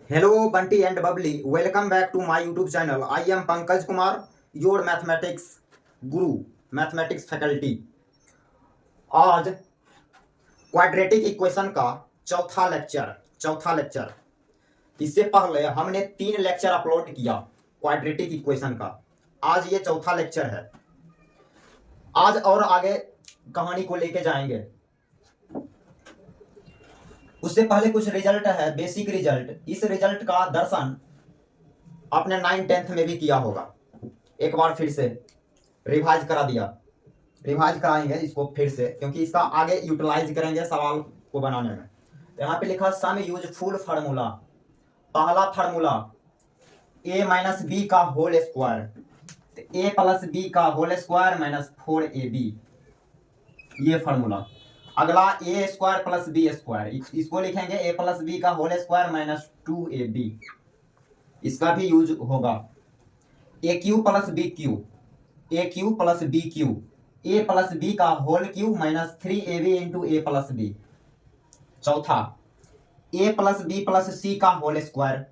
Hello, Bunty and Bubbly. Welcome back to my YouTube channel. I am Pankaj Kumar, your mathematics guru, mathematics faculty. आज quadratic equation का चौथा lecture. इससे पहले हमने 3 lecture upload किया quadratic equation का। आज ये चौथा लेक्चर है। आज और आगे कहानी को लेके जाएंगे। उससे पहले कुछ रिजल्ट है, बेसिक रिजल्ट। इस रिजल्ट का दर्शन आपने 9th-10th में भी किया होगा। एक बार फिर से रिवाइज कराएंगे इसको फिर से, क्योंकि इसका आगे यूटिलाइज करेंगे सवाल को बनाने में। यहाँ पे लिखा सम यूजफुल फार्मूला। पहला फार्मूला a माइनस बी का होल स्क्वायर, तो a प्लस बी का होल स्क्वायर माइनस 4ab, ये फार्मूला। अगला a square plus B square, इसको लिखेंगे a प्लस बी का होल स्क्वायर माइनस 2ab, इसका भी यूज होगा। a cube plus B cube, a cube plus B cube, a plus B का whole cube minus 3ab into a plus B. चौथा a plus B plus C का whole square,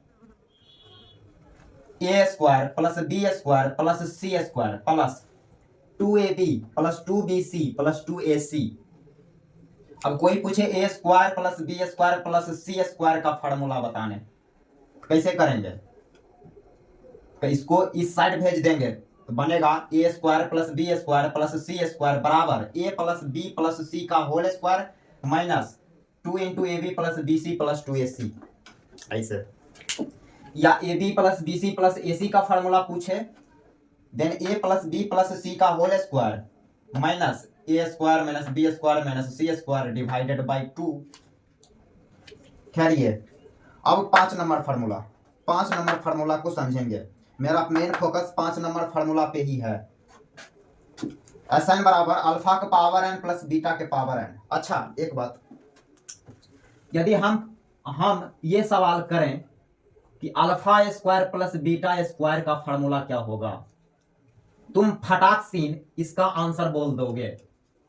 a square plus B square plus C square plus 2ab plus 2bc plus 2ac। अब कोई पूछे a square plus B square plus C square का formula बताने, कैसे करेंगे? तो इसको इस साइड भेज देंगे तो बनेगा a square plus B square plus C square बराबर a plus B plus C का whole square minus 2 into A B plus B C plus 2ac। ऐसे या A B plus B C plus A C का formula पूछे, then a plus B plus C का whole square minus a square minus B square minus C square divided by 2। खैर ये अब 5 number formula को समझेंगे। मेरा मेन फोकस 5 नंबर फार्मूला पे ही है। Sn बराबर अल्फा का पावर n प्लस बीटा के पावर n। अच्छा एक बात, यदि हम ये सवाल करें कि alpha square plus beta square का फार्मूला क्या होगा, तुम फटाक सीन इसका आंसर बोल दोगे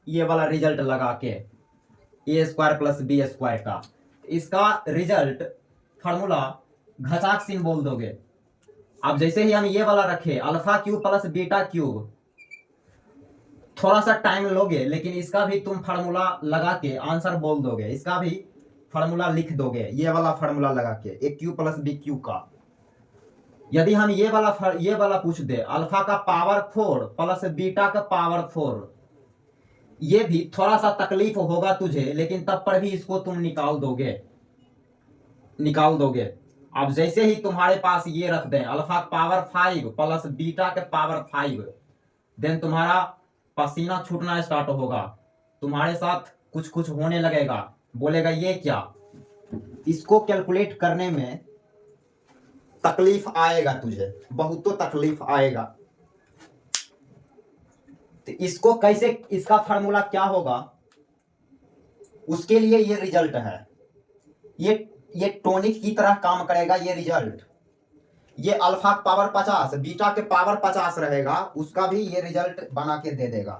ये वाला रिजल्ट लगा के, ए स्क्वायर प्लस बी स्क्वायर का। इसका रिजल्ट फार्मूला घचाक सीन बोल दोगे। अब जैसे ही हम ये वाला रखे alpha cube plus beta cube, थोड़ा सा टाइम लोगे लेकिन इसका भी तुम फार्मूला लगा के आंसर बोल दोगे, इसका भी फार्मूला लिख दोगे ये वाला फार्मूला लगा के, ए क्यू प्लस बी क्यू का। यदि हम ये वाला पूछ दे अल्फा का पावर 4 प्लस बीटा का पावर 4, ये भी थोड़ा सा तकलीफ होगा तुझे, लेकिन तब पर भी इसको तुम निकाल दोगे। अब जैसे ही तुम्हारे पास ये रख दें अल्फा पावर 5 प्लस बीटा के पावर 5, देन तुम्हारा पसीना छूटना स्टार्ट होगा, तुम्हारे साथ कुछ कुछ होने लगेगा, बोलेगा ये क्या। इसको कैलकुलेट करने में तकलीफ आएगा तुझे, बहुत तो तकलीफ आएगा। तो इसको कैसे, इसका फार्मूला क्या होगा, उसके लिए ये रिजल्ट है। ये टॉनिक की तरह काम करेगा ये रिजल्ट। ये अल्फा पावर 50 बीटा के पावर 50 रहेगा, उसका भी ये रिजल्ट बना के दे देगा।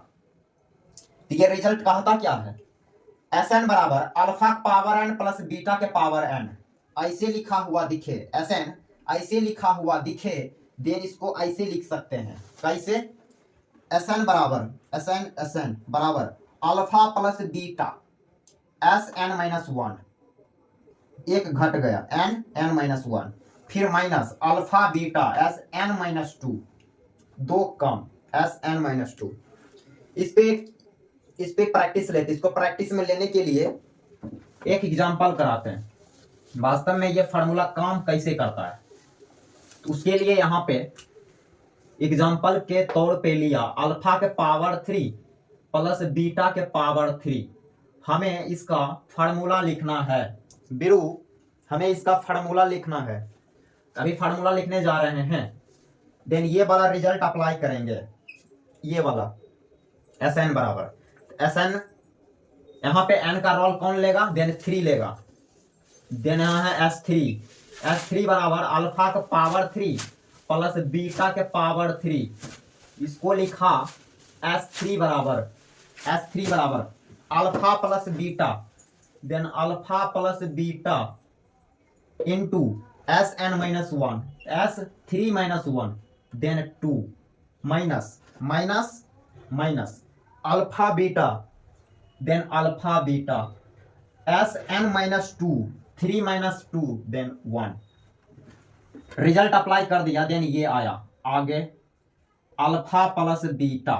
तो ये रिजल्ट कहता क्या है, Sn बराबर alpha power n plus beta के पावर n। ऐसे लिखा हुआ दिखे Sn, ऐसे लिखा हुआ दिखे, देन इसको ऐसे लिख सकते हैं। कैसे? Sn बराबर alpha plus beta Sn minus 1, एक घट गया n माइनस 1, फिर minus alpha beta Sn minus 2, दो कम Sn माइनस 2। इस पे प्रैक्टिस लेते, इसको प्रैक्टिस में लेने के लिए एक एग्जांपल कराते हैं वास्तव में ये फार्मूला काम कैसे करता है। तो उसके लिए यहाँ पे एग्जांपल के तौर पे लिया अल्फा के पावर 3 प्लस बीटा के पावर 3। हमें इसका फार्मूला लिखना है बिरु, हमें इसका फार्मूला लिखना है। अभी फार्मूला लिखने जा रहे हैं, देन ये वाला रिजल्ट अप्लाई करेंगे, ये वाला Sn बराबर Sn, यहाँ पे n का रोल कौन लेगा, देन 3 लेगा, देन यहाँ है S3 बराबर अल्फा का पावर 3 प्लस बीटा के पावर 3। इसको लिखा S3 बराबर alpha plus beta, then alpha plus beta into S N minus one, S 3 minus one, then 2 minus minus minus alpha beta, then alpha beta, S N minus 2, 3 minus 2, then 1। Result apply कर दिया, then ये आया आगे alpha plus beta.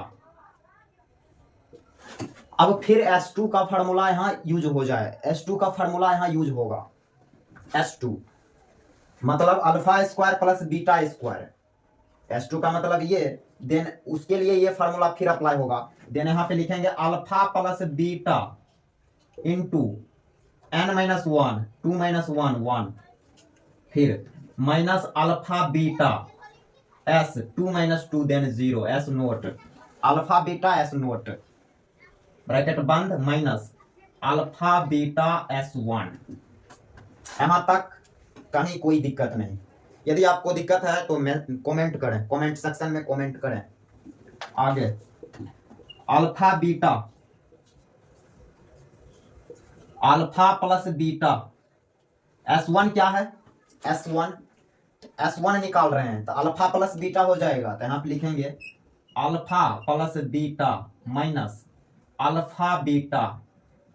अब फिर S2 का formula यहां use हो जाए, S2 का फार्मूला यहां यूज होगा, S2 मतलब alpha square plus beta square, S2 का मतलब ये, देन उसके लिए ये फार्मूला फिर अप्लाई होगा। देन यहां पे लिखेंगे alpha plus beta into n minus one, 2 minus one 1, फिर minus alpha beta s 2 minus 2, then 0, s naught alpha beta s naught bracket बंद माइनस अल्फा बीटा s1। यहां तक कहीं कोई दिक्कत नहीं। यदि आपको दिक्कत है तो मैं कमेंट करें, कमेंट सेक्शन में कमेंट करें। आगे alpha beta, alpha plus beta, S1 क्या है, S1 निकाल रहे हैं तो अल्फा प्लस बीटा हो जाएगा, तो यहाँ पे लिखेंगे alpha plus beta minus alpha beta,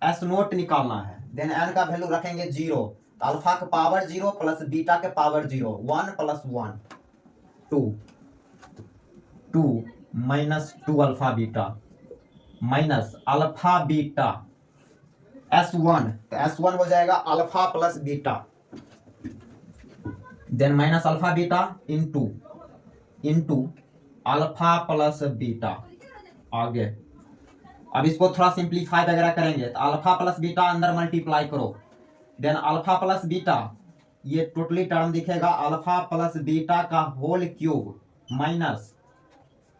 S note निकालना है, देन n का वैल्यू रखेंगे 0, तो अल्फा के पावर 0 प्लस बीटा के power 0, 1 plus 1 2, 2 minus 2 alpha beta minus alpha beta S1, तो S1 हो जाएगा alpha plus beta, then minus alpha beta into alpha plus beta. आगे अब इसको थोड़ा सिंप्लीफाई वगैरह करेंगे तो अल्फा प्लस बीटा अंदर मल्टीप्लाई करो, देन अल्फा प्लस बीटा, ये टोटली टर्म दिखेगा अल्फा प्लस बीटा का whole cube minus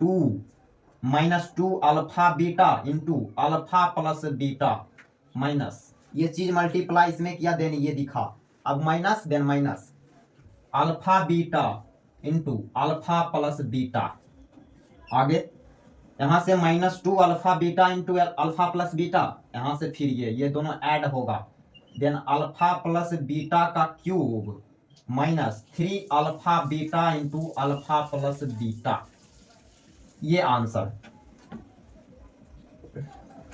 2 alpha beta into alpha plus beta minus, ये चीज मल्टीप्लाई इसमें किया, देन ये दिखा, अब minus then minus alpha beta into alpha plus beta. आगे यहां से -2 alpha beta into alpha plus beta, यहां से फिर ये दोनों ऐड होगा, देन अल्फा प्लस बीटा का cube -3 alpha beta into alpha plus beta, ये आंसर।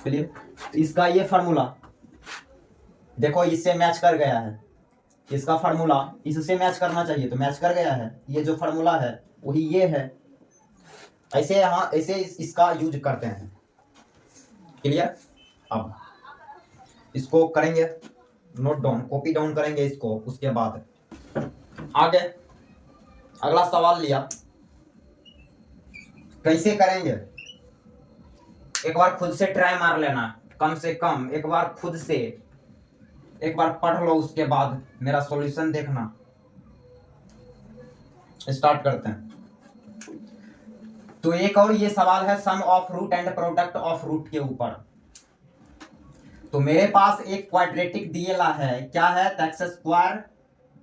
क्लियर, इसका ये फार्मूला देखो इससे मैच कर गया है, इसका फार्मूला इससे मैच करना चाहिए तो मैच कर गया है, ये जो फार्मूला है वही ये है, ऐसे यहाँ ऐसे इसका यूज करते हैं। क्लियर, अब इसको करेंगे नोट डाउन, कॉपी डाउन करेंगे इसको, उसके बाद आगे अगला सवाल लिया, कैसे करेंगे एक बार खुद से ट्राई मार लेना, कम से कम एक बार खुद से एक बार पढ़ लो, उसके बाद मेरा सॉल्यूशन देखना। स्टार्ट करते हैं। तो एक और ये सवाल है sum of root and product of root के ऊपर। तो मेरे पास एक क्वाड्रेटिक दिया है, क्या है, X square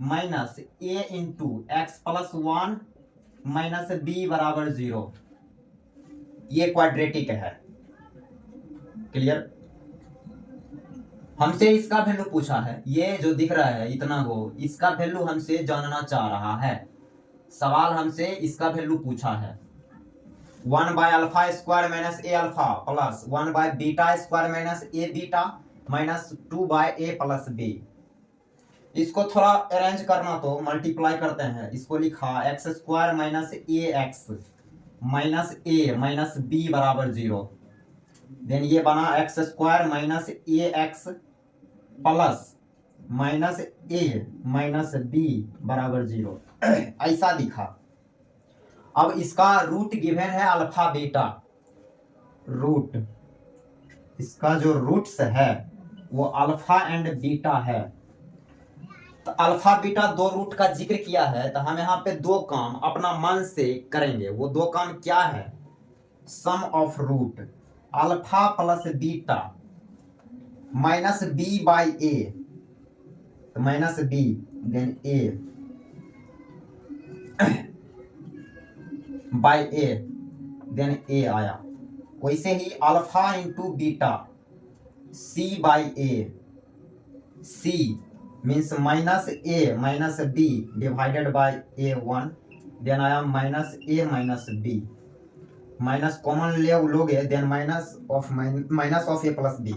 minus A into X plus 1 minus B बराबर 0, ये क्वाड्रेटिक है। क्लियर, हमसे इसका वैल्यू पूछा है, ये जो दिख रहा है इतना वो, इसका वैल्यू हमसे जानना चाह रहा है, सवाल हमसे इसका वैल्यू पूछा है 1 by alpha square minus A alpha plus 1 by beta square minus A beta minus 2 by A plus B. इसको थोड़ा अरेंज करना तो मल्टीप्लाई करते हैं, इसको लिखा x square minus A x minus A minus B बराबर 0, देन ये बना x square minus A x plus minus A minus B बराबर 0, ऐसा दिखा। अब इसका रूट गिवन है अल्फा बीटा, रूट इसका जो रूट्स है वो अल्फा एंड बीटा है। तो अल्फा बीटा दो रूट का जिक्र किया है, तो हम यहाँ पे दो काम अपना मन से करेंगे। वो दो काम क्या है, sum of root alpha plus beta minus B by A, तो minus B then A by A then A आया। वैसे ही alpha into beta C by A, C means minus A minus B divided by A one, then आया minus A minus B, minus common लोगे then minus of A plus B,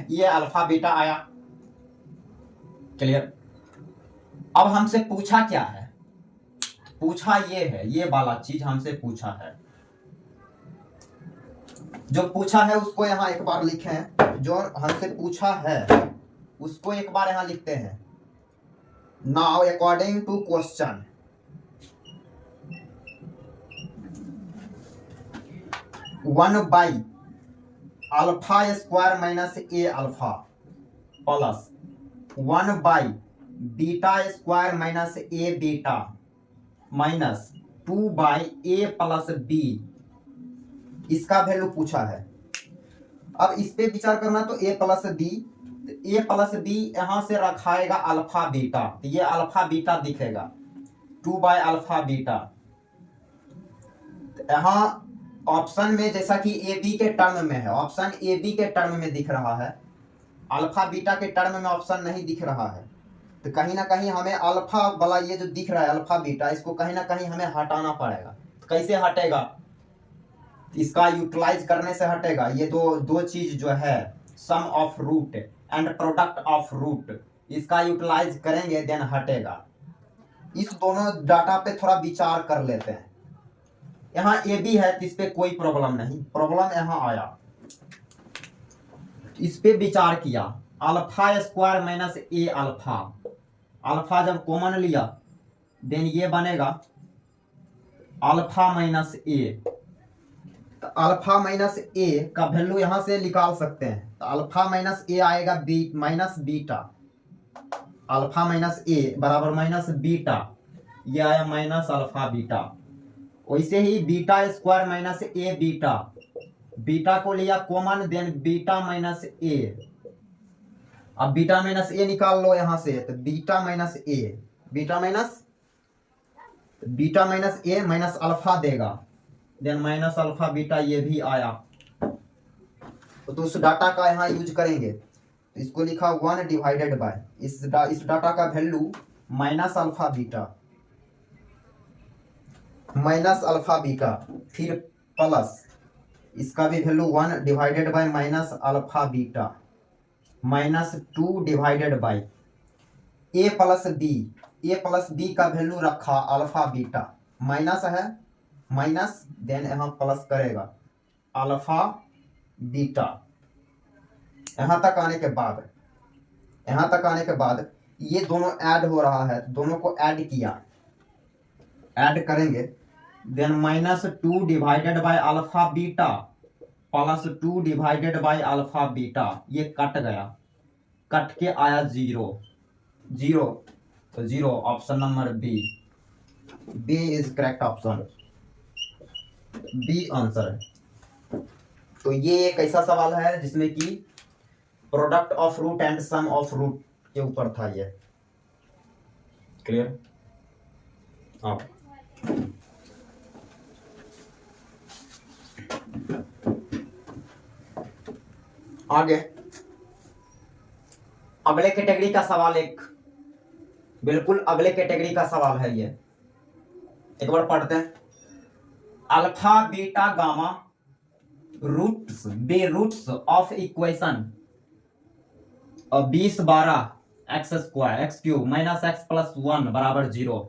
ये alpha beta आया। Clear. अब हमसे पूछा क्या है, पूछा ये है, ये वाला चीज हमसे पूछा है, जो पूछा है उसको यहाँ एक बार लिखें, जो हमसे पूछा है उसको एक बार यहाँ लिखते हैं। Now according to question, one by alpha square minus A alpha plus one by beta square minus A beta minus 2 by A plus B, इसका वैल्यू पूछा है। अब इस पे विचार करना तो A plus B, A plus B यहां से रखाएगा अल्फा बीटा, तो ये अल्फा बीटा दिखेगा 2 बाई अल्फा बीटा। यहां ऑप्शन में जैसा कि ए बी के टर्म में है, ऑप्शन ए बी के टर्म में दिख रहा है, अल्फा बीटा के टर्म में ऑप्शन नहीं दिख रहा है, तो कहीं ना कहीं हमें अल्फा वाला ये जो दिख रहा है अल्फा बीटा, इसको कहीं ना कहीं हमें हटाना पड़ेगा। तो कैसे हटेगा, इसका यूटिलाइज करने से हटेगा। ये दो चीज जो है sum of root and product of root, इसका यूटिलाइज करेंगे देन हटेगा। इस दोनों डाटा पे थोड़ा विचार कर लेते हैं। यहाँ ए बी है तो इस पे कोई प्रॉब्लम नहीं, प्रॉब्लम यहाँ आया, इस पे विचार किया, alpha square minus A alpha, alpha जब कॉमन लिया देन ये बनेगा अल्फा माइनस ए, तो अल्फा माइनस ए का वैल्यू यहां से निकाल सकते हैं, तो अल्फा माइनस ए आएगा B minus beta, alpha minus A बराबर माइनस बीटा, ये आया माइनस अल्फा बीटा। वैसे ही beta square minus A beta, beta को लिया common then beta minus A, अब बीटा माइनस ए निकाल लो यहां से, तो beta minus A, beta minus A minus alpha देगा देन माइनस अल्फा बीटा, ये भी आया। तो उस डाटा का यहाँ यूज करेंगे, तो इसको लिखा 1 डिवाइडेड बाय इस डाटा का वैल्यू माइनस अल्फा बीटा, फिर प्लस इसका भी value 1 divided by minus alpha beta minus 2 divided by A plus B का वैल्यू रखा अल्फा बीटा, माइनस है माइनस देन यहां प्लस करेगा अल्फा बीटा। यहां तक आने के बाद ये दोनों ऐड हो रहा है, दोनों को ऐड किया, ऐड करेंगे then minus 2 divided by alpha beta plus 2 divided by alpha beta, ये कट गया, कट के आया 0, तो 0 option number B is correct option, B answer है। तो ये एक ऐसा सवाल है जिसमें कि product of root and sum of root के ऊपर था ये। क्लियर। आप आगे अगले कैटेगरी का सवाल, एक बिल्कुल अगले कैटेगरी का सवाल है ये, एक बार पढ़ते हैं। Alpha beta gamma roots of equation 20 12 x square x cube minus x plus 1 बराबर 0,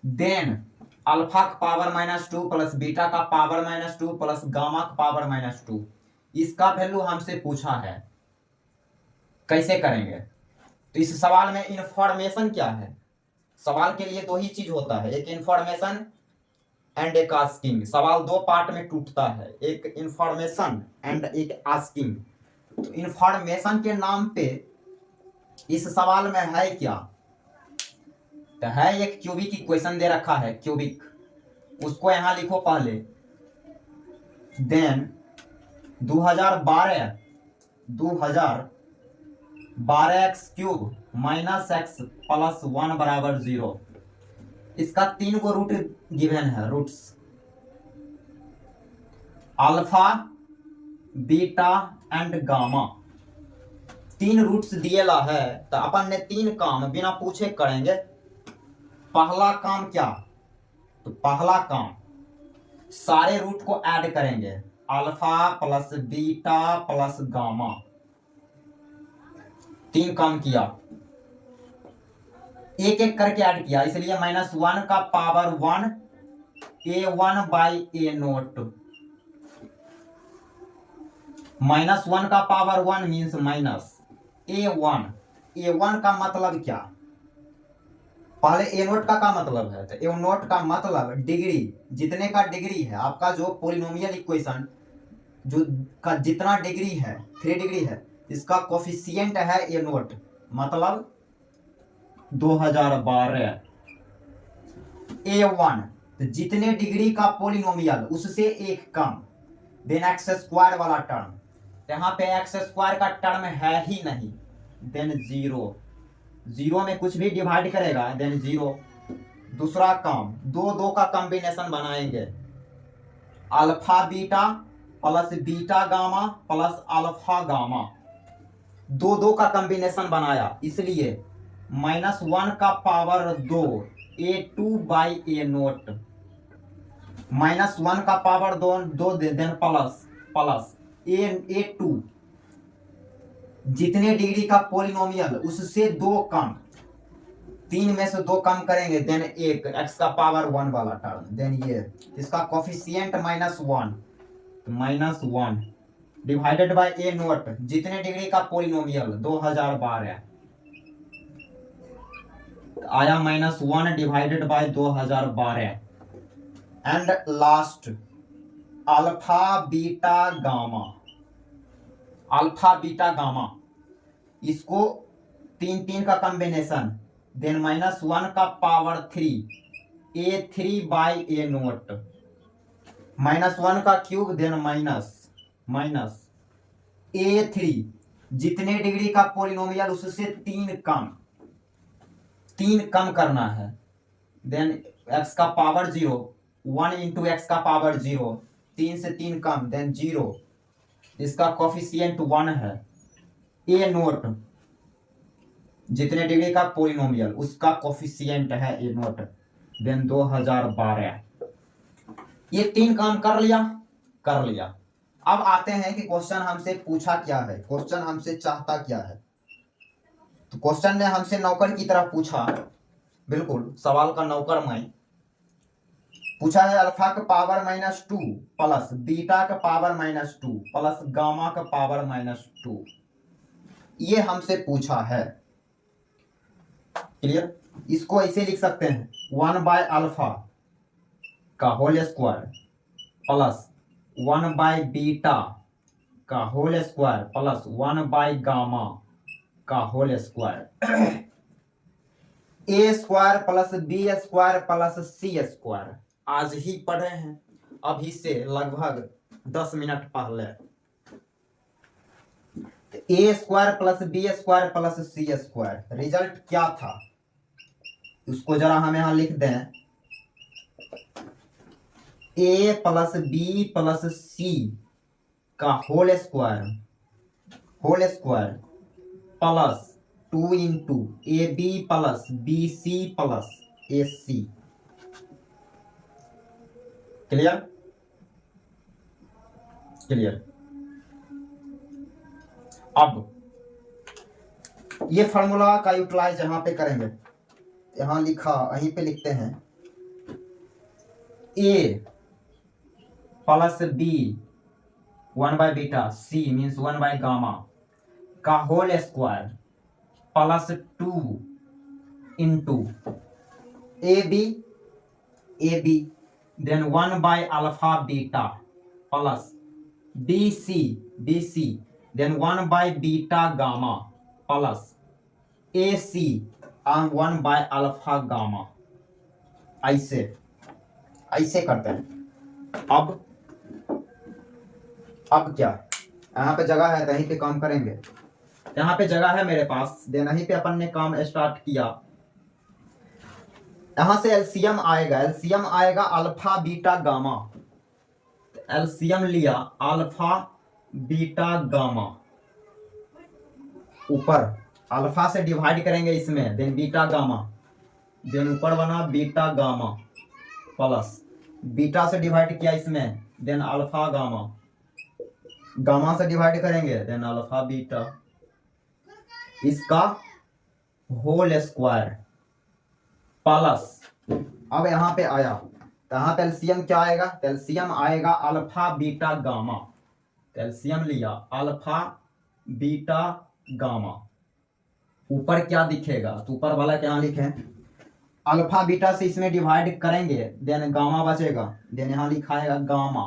देन अल्फा का पावर -2 प्लस बीटा का पावर -2 प्लस गामा का पावर -2, इसका वैल्यू हमसे पूछा है, कैसे करेंगे। तो इस सवाल में इंफॉर्मेशन क्या है, सवाल के लिए 2 ही चीज होता है, एक इंफॉर्मेशन एंड एक आस्किंग। सवाल 2 पार्ट में टूटता है, एक इंफॉर्मेशन एंड एक आस्किंग। तो इंफॉर्मेशन के नाम पे इस सवाल में है क्या, तो है एक क्यूबिक इक्वेशन दे रखा है, क्यूबिक, उसको यहां लिखो पहले, then 2012 x cube minus x plus 1 बराबर 0, इसका 3 को रूट गिवन है, roots alpha beta and gamma. तीन रूट्स दिएला है तो अपन ने तीन काम बिना पूछे करेंगे। पहला काम क्या, तो पहला काम सारे रूट को ऐड करेंगे, alpha plus beta plus gamma. तीन काम किया, एक एक करके ऐड किया, इसलिए -1 का power 1 A1 by A note. -1 का power 1 means minus A1। A1 का मतलब क्या, पहले ए नोट का मतलब है, तो ए नोट का मतलब डिग्री, जितने का डिग्री है आपका जो पोलिनोमियल इक्वेशन जो का जितना डिग्री है 3 डिग्री है, इसका कोफिशिएंट है ए नोट, मतलब 2012। A1 तो जितने डिग्री का पोलिनोमियल उससे एक कम, देन एक्स स्क्वायर वाला टर्म, यहाँ पे एक्स स्क्वायर का टर्म है ही नहीं, देन जीरो, जीरो में कुछ भी डिवाइड करेगा देन जीरो। दूसरा काम, दो दो का कॉम्बिनेशन बनाएंगे, alpha beta plus beta gamma plus alpha gamma, दो दो का कॉम्बिनेशन बनाया, इसलिए -1 का power 2 A2 by A note, -1 का power 2 then plus plus A2, जितने डिग्री का पोलिनोमियल उससे दो कम, तीन में से दो कम करेंगे देन एक x का पावर 1 वाला टर्म, देन ये इसका coefficient -1, -1 divided by A note, जितने डिग्री का पोलिनोमियल 2012 आया, -1 divided bye 2012, and last alpha beta gamma, alpha beta gamma, इसको तीन तीन का कॉम्बिनेशन, देन -1 का power 3 A3 by A note, -1 का क्यूब देन माइनस A3, जितने डिग्री का पोलिनोमियल उससे तीन कम करना है, देन x का पावर 0, 1 इंटू एक्स का पावर 0, 3 से 3 कम देन 0, इसका कोफिशिएंट 1 है, ए नोट जितने डिग्री का पोलिनोमियल उसका कोफिशिएंट है ए नोट, देन 2012। ये तीन काम कर लिया। अब आते हैं कि क्वेश्चन हमसे पूछा क्या है, क्वेश्चन हमसे चाहता क्या है। तो क्वेश्चन ने हमसे नौकर की तरह पूछा, बिल्कुल सवाल का नौकर मैं पूछा है, अल्फा का पावर -2 प्लस बीटा का पावर -2 प्लस गामा का पावर -2, ये हमसे पूछा है। क्लियर, इसको ऐसे लिख सकते हैं 1 बाय अल्फा का whole square plus 1 by beta का whole square plus 1 by gamma का whole square, A square plus B square plus C square, आज ही पढ़े हैं, अभी से लगभग 10 मिनट पहले। A square plus B square plus C square, result क्या था उसको जरा हम यहां लिख दें, A plus B plus C का whole square plus 2 into A B plus B C plus A C. Clear, अब ये फार्मूला का यूटिलाइज यहां पे करेंगे, यहां लिखा, यहीं पे लिखते हैं A plus B 1 by beta, C means 1 by gamma का whole square plus 2 into A B then 1 by alpha beta plus B C then 1 by beta gamma plus A C 1 by alpha gamma. ऐसे करते हैं। अब क्या, यहाँ पे जगह है तो यहीं पे काम करेंगे, यहाँ पे जगह है मेरे पास, देन यहीं पे अपन ने काम स्टार्ट किया। यहां से एलसीएम आएगा अल्फा बीटा गामा, एलसीएम लिया अल्फा बीटा गामा, ऊपर अल्फा से डिवाइड करेंगे इसमें, देन बीटा गामा, देन ऊपर बना बीटा गामा प्लस बीटा से डिवाइड किया इसमें, देन अल्फा गामा, गामा से डिवाइड करेंगे देन अल्फा बीटा, इसका होल स्क्वायर प्लस। अब यहाँ पे आया तो यहाँ पे एलसीएम क्या आएगा, एलसीएम आएगा अल्फा बीटा गामा, एलसीएम लिया अल्फा बीटा गामा। ऊपर क्या दिखेगा, तो ऊपर वाला क्या लिखे, अल्फा बीटा से इसमें डिवाइड करेंगे देन गामा बचेगा, देन यहाँ लिखा है गामा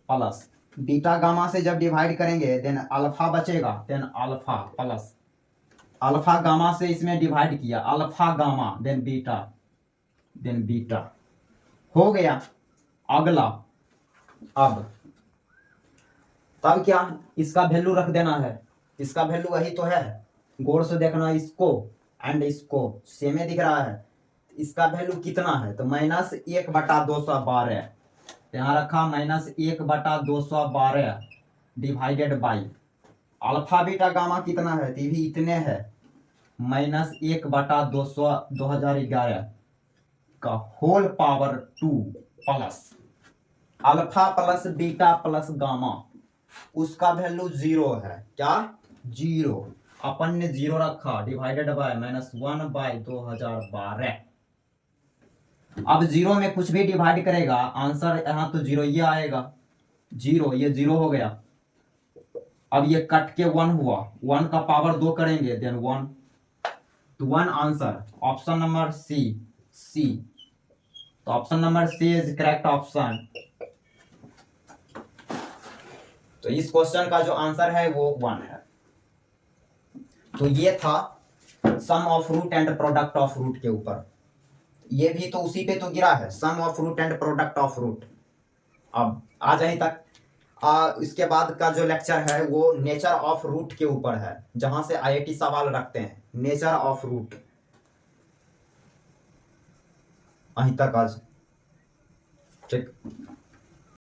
प्लस बीटा गामा से जब डिवाइड करेंगे देन अल्फा बचेगा, then alpha plus alpha gamma से इसमें डिवाइड किया अल्फा गामा देन बीटा हो गया। अगला अब तब क्या इसका वैल्यू रख देना है, इसका वैल्यू वही तो है, गौर से देखना, इसको एंड इसको सेम दिख रहा है, इसका वैल्यू कितना है तो -1/212, यहाँ रखा -1/212 divided by alpha beta gamma कितना है, तो भी इतने है -1/2011 का whole power 2 plus alpha plus beta plus gamma, उसका वैल्यू 0 है, क्या 0, अपन ने 0 रखा डिवाइडेड बाय -1/2012। अब 0 में कुछ भी डिवाइड करेगा आंसर यहाँ तो 0 ही आएगा, 0 ये 0 हो गया। अब ये कट के 1 हुआ, 1 का पावर 2 करेंगे देन 1, तो 1 आंसर ऑप्शन नंबर सी। तो option number C is correct option. तो इस क्वेश्चन का जो आंसर है वो 1 है। तो ये था sum of root and product of root के ऊपर, ये भी तो उसी पे तो गिरा है, sum of root and product of root. अब आ जाए तक इसके बाद का जो लेक्चर है वो नेचर ऑफ रूट के ऊपर है, जहां से आईआईटी सवाल रखते हैं, नेचर ऑफ रूट। अहीं तक आज ठीक।